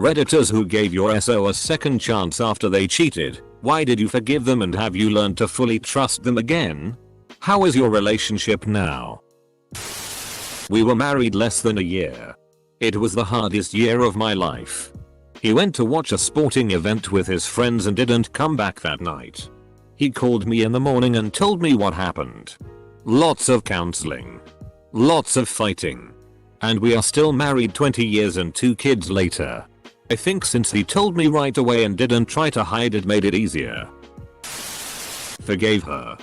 Redditors who gave your SO a second chance after they cheated, why did you forgive them and have you learned to fully trust them again? How is your relationship now? We were married less than a year. It was the hardest year of my life. He went to watch a sporting event with his friends and didn't come back that night. He called me in the morning and told me what happened. Lots of counseling. Lots of fighting. And we are still married 20 years and 2 kids later. I think since he told me right away and didn't try to hide it made it easier. Forgave her.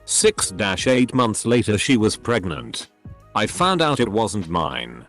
6-8 months later she was pregnant. I found out it wasn't mine.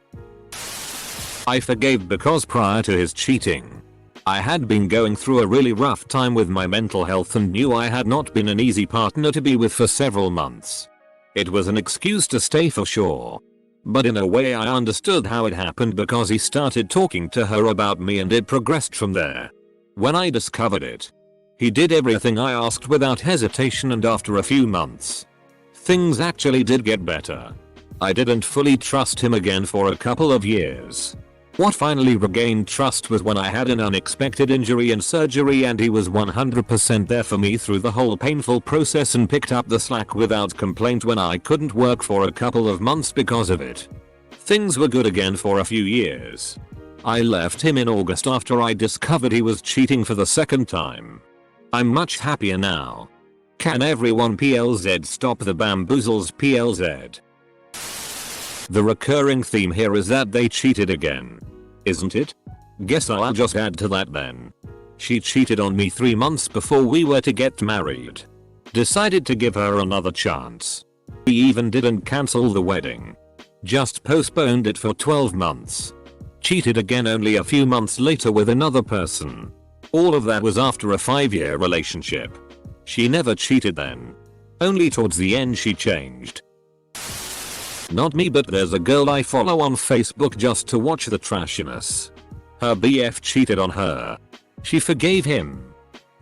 I forgave because prior to his cheating, I had been going through a really rough time with my mental health and knew I had not been an easy partner to be with for several months. It was an excuse to stay for sure. But in a way I understood how it happened because he started talking to her about me and it progressed from there. When I discovered it, he did everything I asked without hesitation, and after a few months, things actually did get better. I didn't fully trust him again for a couple of years. What finally regained trust was when I had an unexpected injury and surgery and he was 100% there for me through the whole painful process and picked up the slack without complaint when I couldn't work for a couple of months because of it. Things were good again for a few years. I left him in August after I discovered he was cheating for the second time. I'm much happier now. Can everyone PLZ stop the bamboozles PLZ? The recurring theme here is that they cheated again. Isn't it? Guess I'll just add to that then. She cheated on me 3 months before we were to get married. Decided to give her another chance. We even didn't cancel the wedding. Just postponed it for 12 months. Cheated again only a few months later with another person. All of that was after a 5-year relationship. She never cheated then. Only towards the end she changed. Not me, but there's a girl I follow on Facebook just to watch the trashiness. Her BF cheated on her. She forgave him.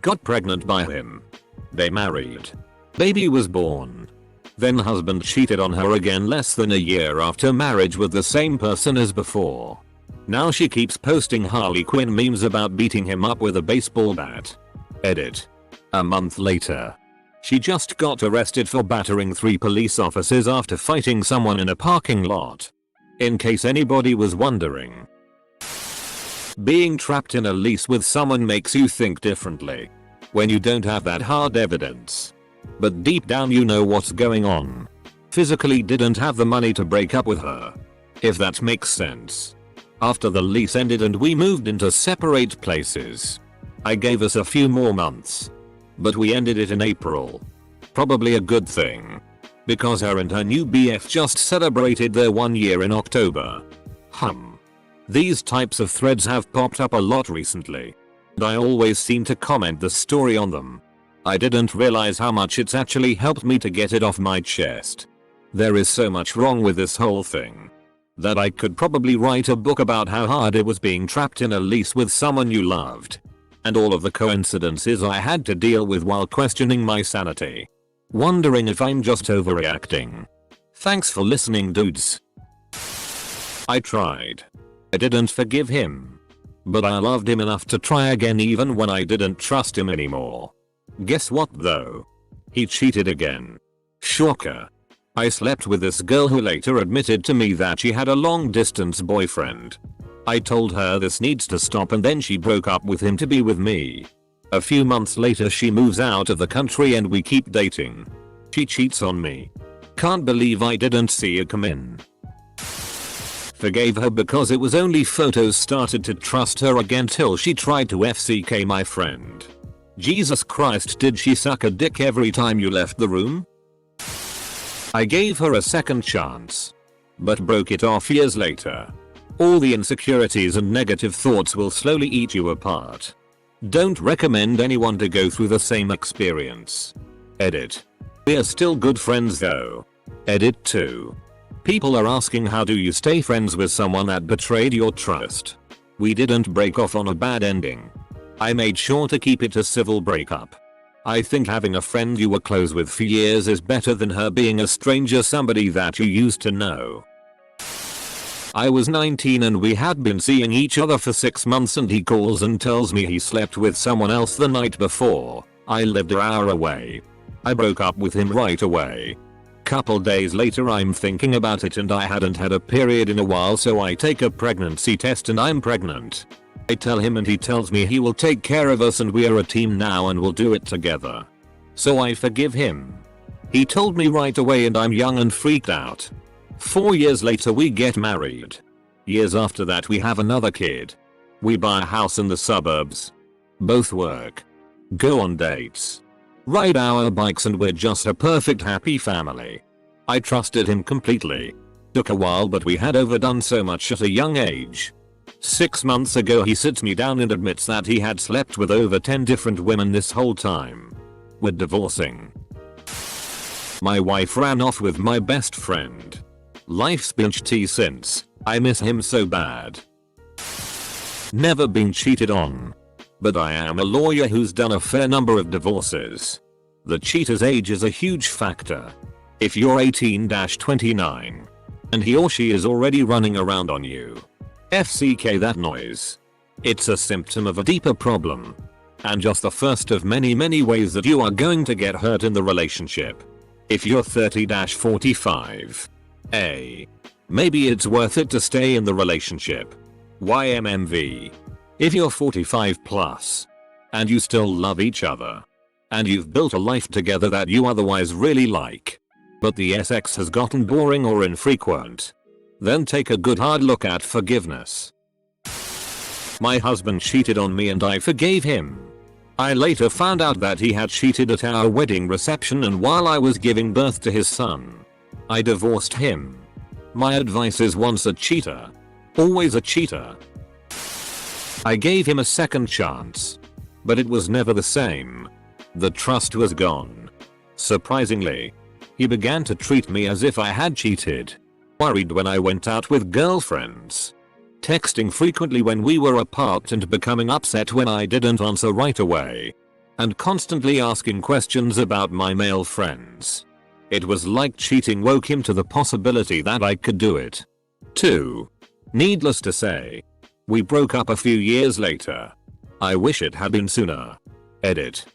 Got pregnant by him. They married. Baby was born. Then husband cheated on her again less than a year after marriage with the same person as before. Now she keeps posting Harley Quinn memes about beating him up with a baseball bat. Edit. A month later. She just got arrested for battering 3 police officers after fighting someone in a parking lot. In case anybody was wondering. Being trapped in a lease with someone makes you think differently. When you don't have that hard evidence. But deep down you know what's going on. Physically didn't have the money to break up with her. If that makes sense. After the lease ended and we moved into separate places. I gave us a few more months. But we ended it in April. Probably a good thing. Because her and her new BF just celebrated their 1 year in October. These types of threads have popped up a lot recently. And I always seem to comment the story on them. I didn't realize how much it's actually helped me to get it off my chest. There is so much wrong with this whole thing. That I could probably write a book about how hard it was being trapped in a lease with someone you loved. And all of the coincidences I had to deal with while questioning my sanity. Wondering if I'm just overreacting. Thanks for listening, dudes. I tried. I didn't forgive him. But I loved him enough to try again even when I didn't trust him anymore. Guess what though? He cheated again. Shocker. I slept with this girl who later admitted to me that she had a long distance boyfriend. I told her this needs to stop and then she broke up with him to be with me. A few months later she moves out of the country and we keep dating. She cheats on me. Can't believe I didn't see it come in. Forgave her because it was only photos, started to trust her again till she tried to FCK my friend. Jesus Christ, did she suck a dick every time you left the room? I gave her a second chance. But broke it off years later. All the insecurities and negative thoughts will slowly eat you apart. Don't recommend anyone to go through the same experience. Edit. We're still good friends though. Edit 2. People are asking how do you stay friends with someone that betrayed your trust. We didn't break off on a bad ending. I made sure to keep it a civil breakup. I think having a friend you were close with for years is better than her being a stranger, somebody that you used to know. I was 19 and we had been seeing each other for 6 months and he calls and tells me he slept with someone else the night before. I lived an hour away. I broke up with him right away. Couple days later I'm thinking about it and I hadn't had a period in a while, so I take a pregnancy test and I'm pregnant. I tell him and he tells me he will take care of us and we are a team now and we'll do it together. So I forgive him. He told me right away and I'm young and freaked out. 4 years later we get married. Years after that we have another kid. We buy a house in the suburbs. Both work. Go on dates. Ride our bikes and we're just a perfect happy family. I trusted him completely. Took a while but we had overdone so much at a young age. 6 months ago he sits me down and admits that he had slept with over 10 different women this whole time. We're divorcing. My wife ran off with my best friend. Life's been shitty since. I miss him so bad. Never been cheated on. But I am a lawyer who's done a fair number of divorces. The cheater's age is a huge factor. If you're 18-29 and he or she is already running around on you, FCK that noise. It's a symptom of a deeper problem. And just the first of many ways that you are going to get hurt in the relationship. If you're 30-45. Maybe it's worth it to stay in the relationship. YMMV. If you're 45 plus and you still love each other and you've built a life together that you otherwise really like, but the sex has gotten boring or infrequent, then take a good hard look at forgiveness. My husband cheated on me and I forgave him. I later found out that he had cheated at our wedding reception and while I was giving birth to his son. I divorced him. My advice is once a cheater, always a cheater. I gave him a second chance. But it was never the same. The trust was gone. Surprisingly, he began to treat me as if I had cheated. Worried when I went out with girlfriends. Texting frequently when we were apart and becoming upset when I didn't answer right away. And constantly asking questions about my male friends. It was like cheating woke him to the possibility that I could do it. 2. Needless to say, we broke up a few years later. I wish it had been sooner. Edit.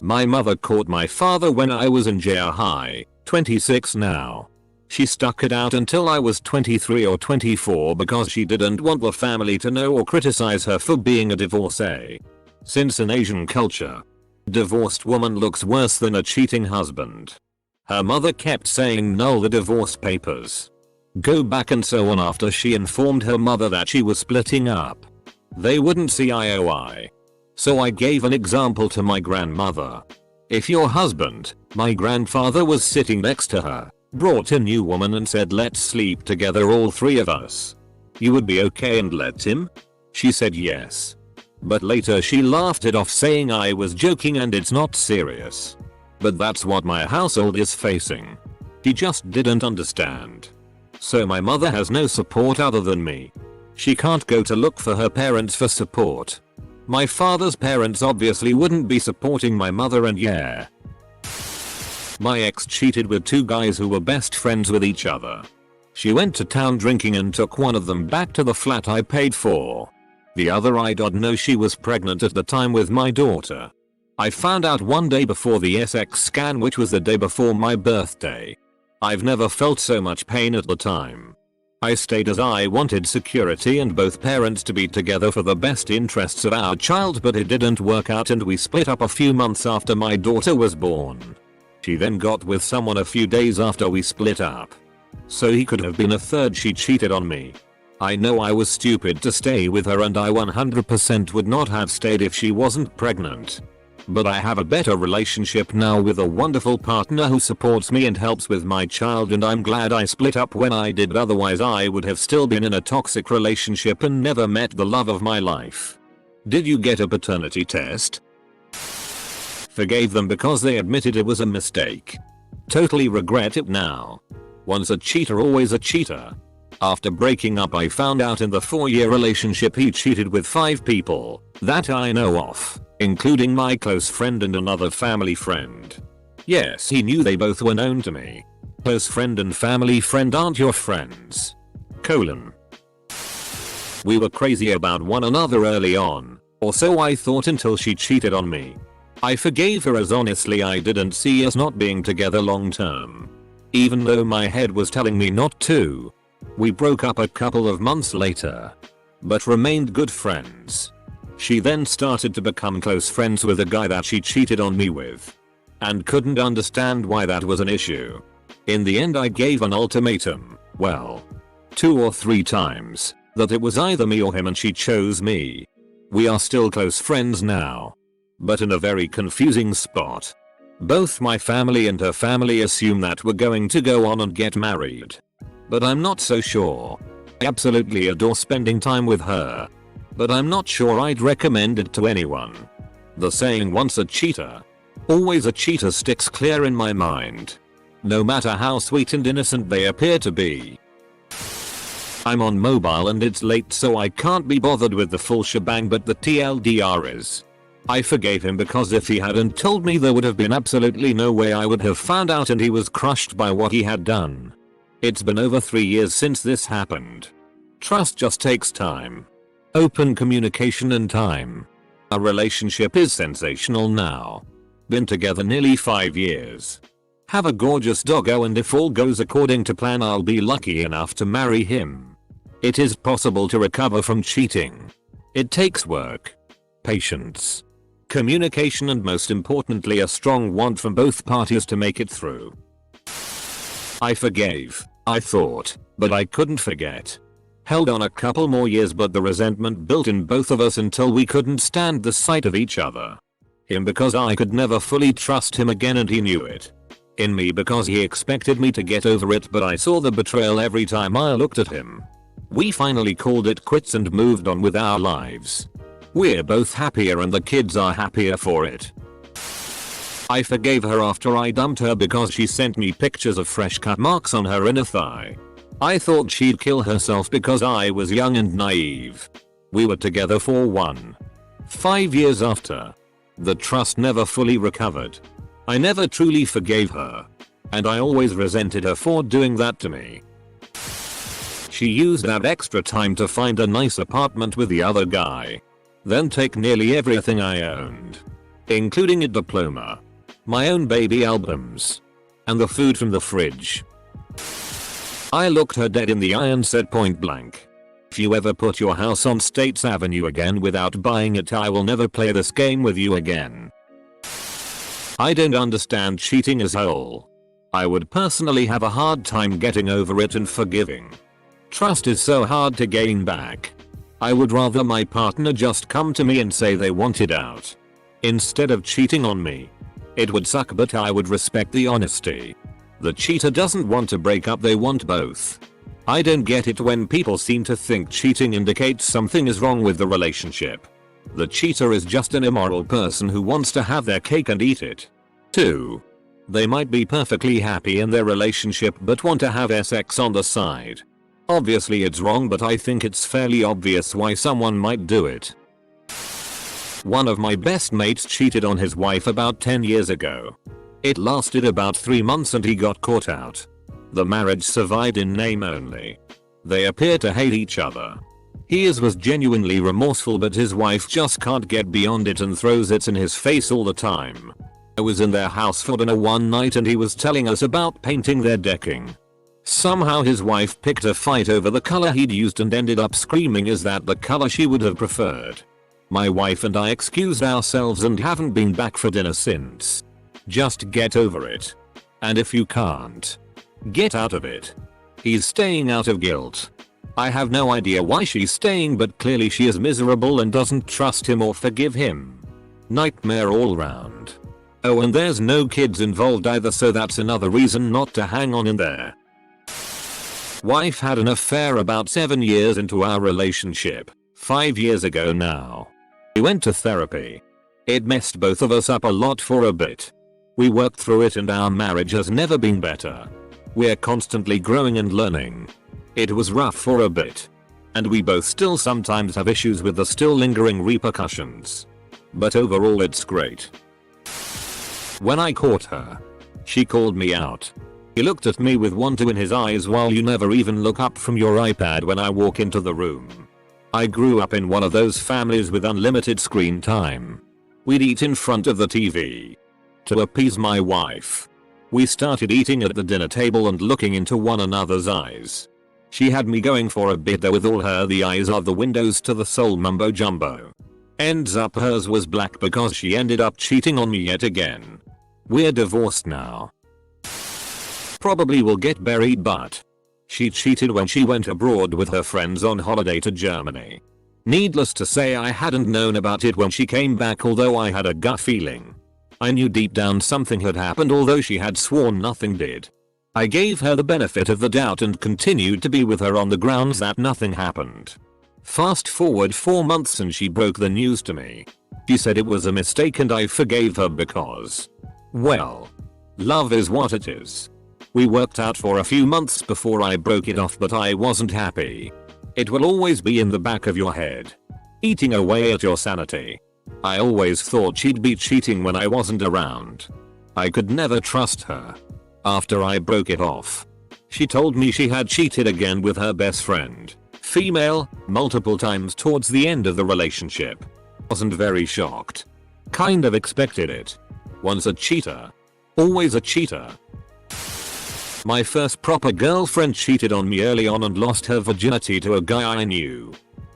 My mother caught my father when I was in junior high, 26 now. She stuck it out until I was 23 or 24 because she didn't want the family to know or criticize her for being a divorcee. Since in Asian culture, divorced woman looks worse than a cheating husband. Her mother kept saying null the divorce papers. Go back and so on after she informed her mother that she was splitting up. They wouldn't see IOI. So I gave an example to my grandmother. If your husband, my grandfather was sitting next to her, brought a new woman and said let's sleep together all three of us, you would be okay and let him? She said yes. But later she laughed it off saying I was joking and it's not serious. But that's what my household is facing. He just didn't understand. So my mother has no support other than me. She can't go to look for her parents for support. My father's parents obviously wouldn't be supporting my mother and yeah. My ex cheated with 2 guys who were best friends with each other. She went to town drinking and took one of them back to the flat I paid for. The other I didn't know she was pregnant at the time with my daughter. I found out one day before the SX scan, which was the day before my birthday. I've never felt so much pain at the time. I stayed as I wanted security and both parents to be together for the best interests of our child, but it didn't work out and we split up a few months after my daughter was born. She then got with someone a few days after we split up. So he could have been a third. She cheated on me. I know I was stupid to stay with her and I 100% would not have stayed if she wasn't pregnant. But I have a better relationship now with a wonderful partner who supports me and helps with my child, and I'm glad I split up when I did, otherwise I would have still been in a toxic relationship and never met the love of my life. Did you get a paternity test? Forgave them because they admitted it was a mistake. Totally regret it now. Once a cheater, always a cheater. After breaking up I found out in the 4-year relationship he cheated with 5 people that I know of, including my close friend and another family friend. Yes, he knew they both were known to me. Close friend and family friend aren't your friends. We were crazy about one another early on, or so I thought until she cheated on me. I forgave her as honestly I didn't see us not being together long term. Even though my head was telling me not to. We broke up a couple of months later, but remained good friends. She then started to become close friends with a guy that she cheated on me with, and couldn't understand why that was an issue. In the end I gave an ultimatum, well, 2 or 3 times, that it was either me or him and she chose me. We are still close friends now, but in a very confusing spot. Both my family and her family assume that we're going to go on and get married, but I'm not so sure. I absolutely adore spending time with her, but I'm not sure I'd recommend it to anyone. The saying once a cheater, always a cheater sticks clear in my mind, no matter how sweet and innocent they appear to be. I'm on mobile and it's late so I can't be bothered with the full shebang, but the TLDR is, I forgave him because if he hadn't told me there would have been absolutely no way I would have found out and he was crushed by what he had done. It's been over 3 years since this happened. Trust just takes time. Open communication and time. Our relationship is sensational now. Been together nearly 5 years. Have a gorgeous doggo and if all goes according to plan I'll be lucky enough to marry him. It is possible to recover from cheating. It takes work, patience, communication and most importantly a strong want from both parties to make it through. I forgave, I thought, but I couldn't forget. Held on a couple more years but the resentment built in both of us until we couldn't stand the sight of each other. Him because I could never fully trust him again and he knew it. In me because he expected me to get over it but I saw the betrayal every time I looked at him. We finally called it quits and moved on with our lives. We're both happier and the kids are happier for it. I forgave her after I dumped her because she sent me pictures of fresh cut marks on her inner thigh. I thought she'd kill herself because I was young and naive. We were together for 5 years after. The trust never fully recovered. I never truly forgave her, and I always resented her for doing that to me. She used that extra time to find a nice apartment with the other guy, then take nearly everything I owned, including a diploma, my own baby albums, and the food from the fridge. I looked her dead in the eye and said point blank, if you ever put your house on States Avenue again without buying it I will never play this game with you again. I don't understand cheating as a whole. I would personally have a hard time getting over it and forgiving. Trust is so hard to gain back. I would rather my partner just come to me and say they wanted out, instead of cheating on me. It would suck but I would respect the honesty. The cheater doesn't want to break up, they want both. I don't get it when people seem to think cheating indicates something is wrong with the relationship. The cheater is just an immoral person who wants to have their cake and eat it. 2. They might be perfectly happy in their relationship but want to have sex on the side. Obviously it's wrong but I think it's fairly obvious why someone might do it. One of my best mates cheated on his wife about 10 years ago. It lasted about 3 months and he got caught out. The marriage survived in name only. They appear to hate each other. He was genuinely remorseful but his wife just can't get beyond it and throws it in his face all the time. I was in their house for dinner one night and he was telling us about painting their decking. Somehow his wife picked a fight over the color he'd used and ended up screaming is that the color she would have preferred. My wife and I excused ourselves and haven't been back for dinner since. Just get over it. And if you can't, get out of it. He's staying out of guilt. I have no idea why she's staying but clearly she is miserable and doesn't trust him or forgive him. Nightmare all round. Oh and there's no kids involved either so that's another reason not to hang on in there. Wife had an affair about 7 years into our relationship, 5 years ago now. We went to therapy. It messed both of us up a lot for a bit. We worked through it and our marriage has never been better. We're constantly growing and learning. It was rough for a bit. And we both still sometimes have issues with the still lingering repercussions. But overall it's great. When I caught her, she called me out. He looked at me with wonder in his eyes while you never even look up from your iPad when I walk into the room. I grew up in one of those families with unlimited screen time. We'd eat in front of the TV. To appease my wife, we started eating at the dinner table and looking into one another's eyes. She had me going for a bit there with all her the eyes of the windows to the soul mumbo jumbo. Ends up hers was black because she ended up cheating on me yet again. We're divorced now. Probably will get buried, but she cheated when she went abroad with her friends on holiday to Germany. Needless to say, I hadn't known about it when she came back, although I had a gut feeling. I knew deep down something had happened, although she had sworn nothing did. I gave her the benefit of the doubt and continued to be with her on the grounds that nothing happened. Fast forward 4 months and she broke the news to me. She said it was a mistake and I forgave her because, well, love is what it is. We worked out for a few months before I broke it off, but I wasn't happy. It will always be in the back of your head, eating away at your sanity. I always thought she'd be cheating when I wasn't around. I could never trust her. After I broke it off, she told me she had cheated again with her best friend, female, multiple times towards the end of the relationship. Wasn't very shocked. Kind of expected it. Once a cheater, always a cheater. My first proper girlfriend cheated on me early on and lost her virginity to a guy I knew.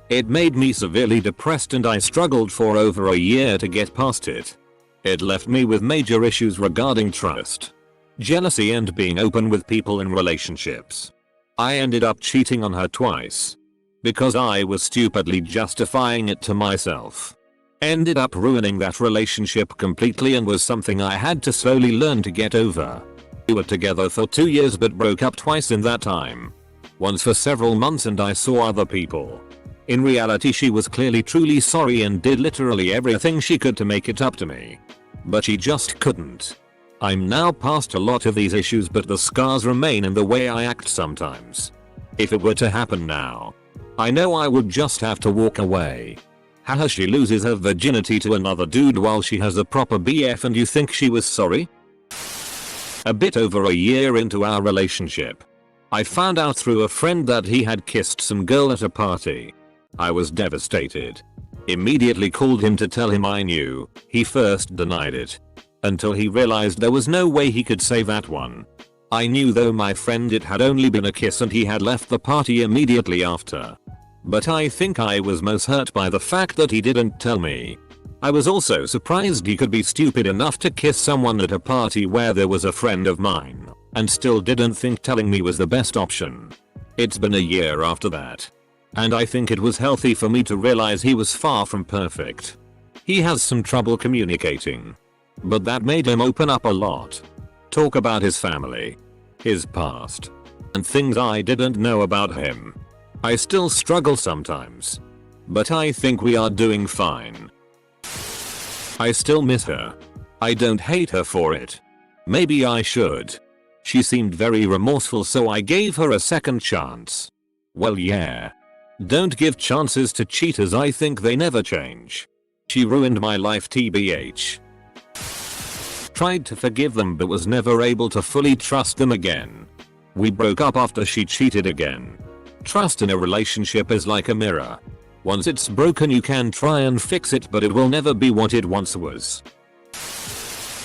It made me severely depressed and I struggled for over a year to get past it. It left me with major issues regarding trust, jealousy and being open with people in relationships. I ended up cheating on her twice because I was stupidly justifying it to myself. Ended up ruining that relationship completely and was something I had to slowly learn to get over. We were together for 2 years but broke up twice in that time. Once for several months and I saw other people. In reality, she was clearly truly sorry and did literally everything she could to make it up to me. But she just couldn't. I'm now past a lot of these issues, but the scars remain in the way I act sometimes. If it were to happen now, I know I would just have to walk away. Haha, she loses her virginity to another dude while she has a proper BF and you think she was sorry? A bit over a year into our relationship, I found out through a friend that he had kissed some girl at a party. I was devastated. Immediately called him to tell him I knew. He first denied it, until he realized there was no way he could say that one. I knew though my friend it had only been a kiss and he had left the party immediately after. But I think I was most hurt by the fact that he didn't tell me. I was also surprised he could be stupid enough to kiss someone at a party where there was a friend of mine, and still didn't think telling me was the best option. It's been a year after that, and I think it was healthy for me to realize he was far from perfect. He has some trouble communicating, but that made him open up a lot. Talk about his family, his past, and things I didn't know about him. I still struggle sometimes, but I think we are doing fine. I still miss her. I don't hate her for it. Maybe I should. She seemed very remorseful, so I gave her a second chance. Well, yeah. Don't give chances to cheaters, I think they never change. She ruined my life tbh. Tried to forgive them but was never able to fully trust them again. We broke up after she cheated again. Trust in a relationship is like a mirror. Once it's broken you can try and fix it, but it will never be what it once was.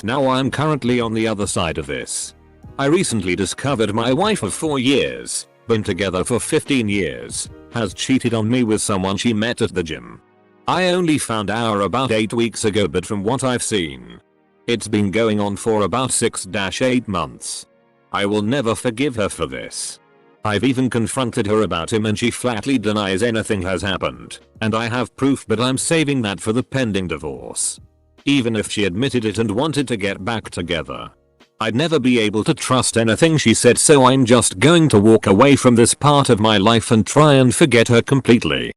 Now I'm currently on the other side of this. I recently discovered my wife of 4 years, been together for 15 years, has cheated on me with someone she met at the gym. I only found out about 8 weeks ago, but from what I've seen, it's been going on for about 6-8 months. I will never forgive her for this. I've even confronted her about him and she flatly denies anything has happened, and I have proof, but I'm saving that for the pending divorce. Even if she admitted it and wanted to get back together, I'd never be able to trust anything she said, so I'm just going to walk away from this part of my life and try and forget her completely.